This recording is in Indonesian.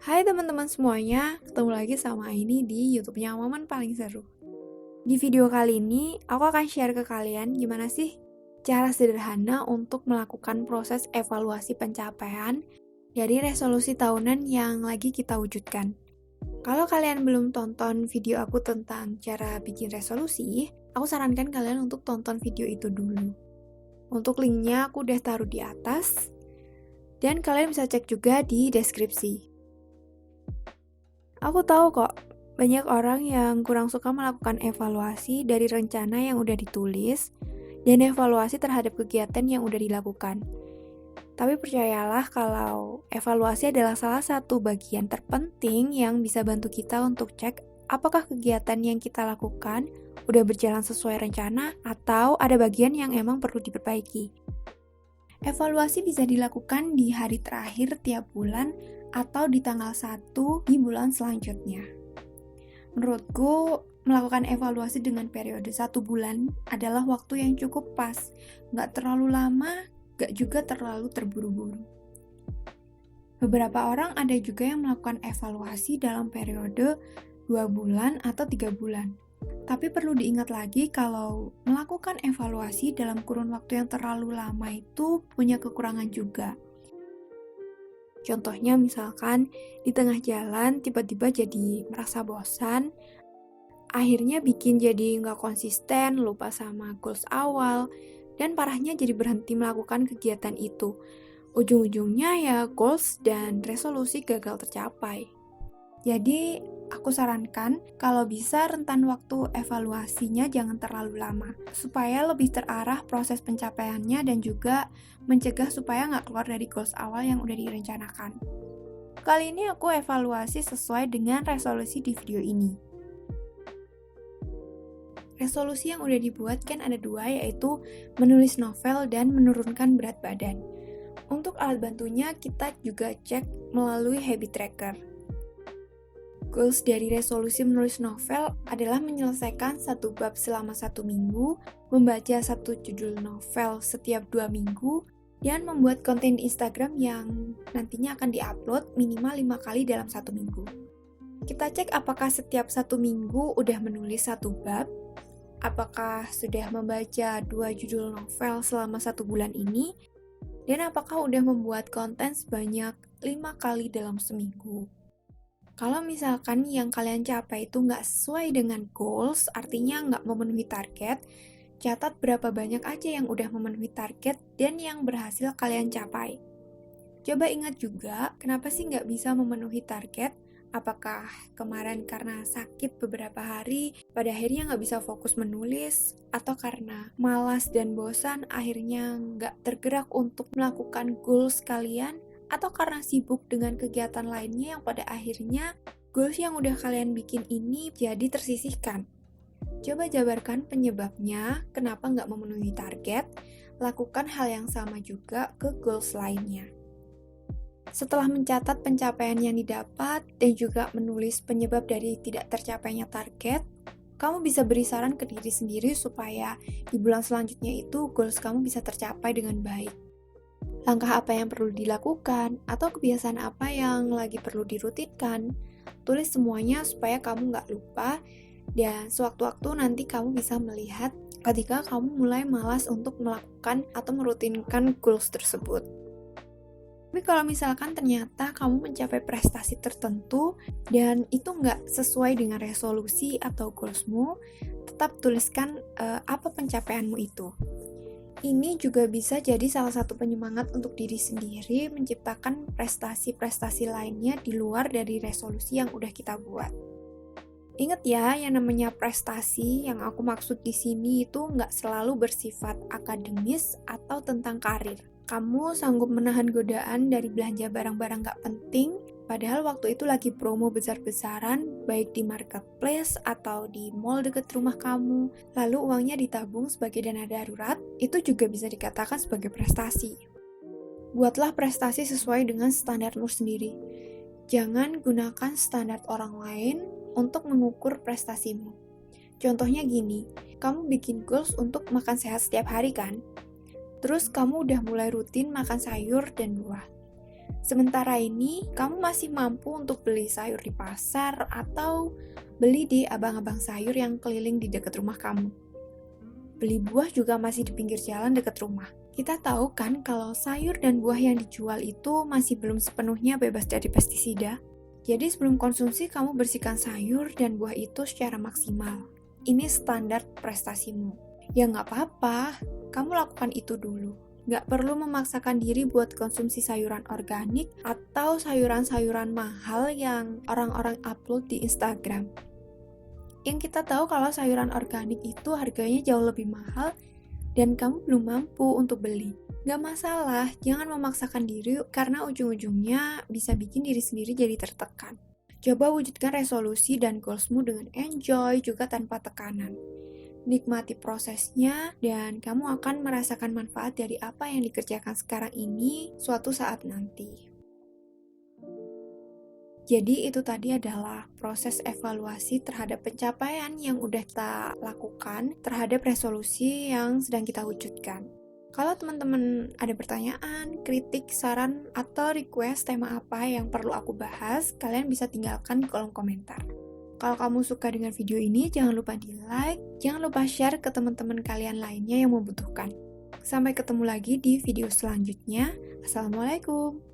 Hai teman-teman semuanya, ketemu lagi sama Aini di YouTube-nya Momen Paling Seru. Di video kali ini, aku akan share ke kalian gimana sih cara sederhana untuk melakukan proses evaluasi pencapaian dari resolusi tahunan yang lagi kita wujudkan. Kalau kalian belum tonton video aku tentang cara bikin resolusi, aku sarankan kalian untuk tonton video itu dulu. Untuk linknya aku udah taruh di atas, dan kalian bisa cek juga di deskripsi. Aku tahu kok, banyak orang yang kurang suka melakukan evaluasi dari rencana yang udah ditulis dan evaluasi terhadap kegiatan yang udah dilakukan. Tapi percayalah kalau evaluasi adalah salah satu bagian terpenting yang bisa bantu kita untuk cek apakah kegiatan yang kita lakukan udah berjalan sesuai rencana atau ada bagian yang emang perlu diperbaiki. Evaluasi bisa dilakukan di hari terakhir tiap bulan atau di tanggal 1 di bulan selanjutnya. Menurutku, melakukan evaluasi dengan periode 1 bulan adalah waktu yang cukup pas. Nggak terlalu lama, nggak juga terlalu terburu-buru. Beberapa orang ada juga yang melakukan evaluasi dalam periode 2 bulan atau 3 bulan. Tapi perlu diingat lagi kalau melakukan evaluasi dalam kurun waktu yang terlalu lama itu punya kekurangan juga. Contohnya misalkan di tengah jalan tiba-tiba jadi merasa bosan, akhirnya bikin jadi nggak konsisten, lupa sama goals awal, dan parahnya jadi berhenti melakukan kegiatan itu. Ujung-ujungnya ya goals dan resolusi gagal tercapai. Jadi, aku sarankan kalau bisa rentan waktu evaluasinya jangan terlalu lama, supaya lebih terarah proses pencapaiannya dan juga mencegah supaya nggak keluar dari goals awal yang udah direncanakan. Kali ini aku evaluasi sesuai dengan resolusi di video ini. Resolusi yang udah dibuat kan ada 2, yaitu menulis novel dan menurunkan berat badan. Untuk alat bantunya kita juga cek melalui habit tracker. Goals dari resolusi menulis novel adalah menyelesaikan 1 bab selama 1 minggu, membaca 1 judul novel setiap 2 minggu, dan membuat konten di Instagram yang nantinya akan diupload minimal 5 kali dalam 1 minggu. Kita cek apakah setiap 1 minggu udah menulis 1 bab, apakah sudah membaca 2 judul novel selama 1 bulan ini, dan apakah udah membuat konten sebanyak 5 kali dalam seminggu. Kalau misalkan yang kalian capai itu nggak sesuai dengan goals, artinya nggak memenuhi target, catat berapa banyak aja yang udah memenuhi target dan yang berhasil kalian capai. Coba ingat juga, kenapa sih nggak bisa memenuhi target? Apakah kemarin karena sakit beberapa hari, pada akhirnya nggak bisa fokus menulis? Atau karena malas dan bosan, akhirnya nggak tergerak untuk melakukan goals kalian? Atau karena sibuk dengan kegiatan lainnya yang pada akhirnya goals yang udah kalian bikin ini jadi tersisihkan. Coba jabarkan penyebabnya, kenapa nggak memenuhi target, lakukan hal yang sama juga ke goals lainnya. Setelah mencatat pencapaian yang didapat dan juga menulis penyebab dari tidak tercapainya target, kamu bisa beri saran ke diri sendiri supaya di bulan selanjutnya itu goals kamu bisa tercapai dengan baik. Langkah apa yang perlu dilakukan, atau kebiasaan apa yang lagi perlu dirutinkan. Tulis semuanya supaya kamu nggak lupa, dan sewaktu-waktu nanti kamu bisa melihat ketika kamu mulai malas untuk melakukan atau merutinkan goals tersebut. Tapi kalau misalkan ternyata kamu mencapai prestasi tertentu, dan itu nggak sesuai dengan resolusi atau goalsmu, tetap tuliskan apa pencapaianmu itu. Ini juga bisa jadi salah satu penyemangat untuk diri sendiri menciptakan prestasi-prestasi lainnya di luar dari resolusi yang udah kita buat. Ingat ya, yang namanya prestasi yang aku maksud di sini itu nggak selalu bersifat akademis atau tentang karir. Kamu sanggup menahan godaan dari belanja barang-barang nggak penting, padahal waktu itu lagi promo besar-besaran, baik di marketplace atau di mall deket rumah kamu, lalu uangnya ditabung sebagai dana darurat, itu juga bisa dikatakan sebagai prestasi. Buatlah prestasi sesuai dengan standarmu sendiri. Jangan gunakan standar orang lain untuk mengukur prestasimu. Contohnya gini, kamu bikin goals untuk makan sehat setiap hari kan? Terus kamu udah mulai rutin makan sayur dan buah. Sementara ini, kamu masih mampu untuk beli sayur di pasar atau beli di abang-abang sayur yang keliling di dekat rumah kamu. Beli buah juga masih di pinggir jalan dekat rumah. Kita tahu kan kalau sayur dan buah yang dijual itu masih belum sepenuhnya bebas dari pestisida. Jadi sebelum konsumsi, kamu bersihkan sayur dan buah itu secara maksimal. Ini standar prestasimu. Ya nggak apa-apa, kamu lakukan itu dulu. Nggak perlu memaksakan diri buat konsumsi sayuran organik atau sayuran-sayuran mahal yang orang-orang upload di Instagram. Yang kita tahu kalau sayuran organik itu harganya jauh lebih mahal dan kamu belum mampu untuk beli. Nggak masalah, jangan memaksakan diri karena ujung-ujungnya bisa bikin diri sendiri jadi tertekan. Coba wujudkan resolusi dan goalsmu dengan enjoy juga tanpa tekanan. Nikmati prosesnya dan kamu akan merasakan manfaat dari apa yang dikerjakan sekarang ini suatu saat nanti. Jadi itu tadi adalah proses evaluasi terhadap pencapaian yang udah kita lakukan terhadap resolusi yang sedang kita wujudkan. Kalau teman-teman ada pertanyaan, kritik, saran, atau request tema apa yang perlu aku bahas, kalian bisa tinggalkan di kolom komentar. Kalau kamu suka dengan video ini, jangan lupa di like, jangan lupa share ke teman-teman kalian lainnya yang membutuhkan. Sampai ketemu lagi di video selanjutnya. Assalamualaikum.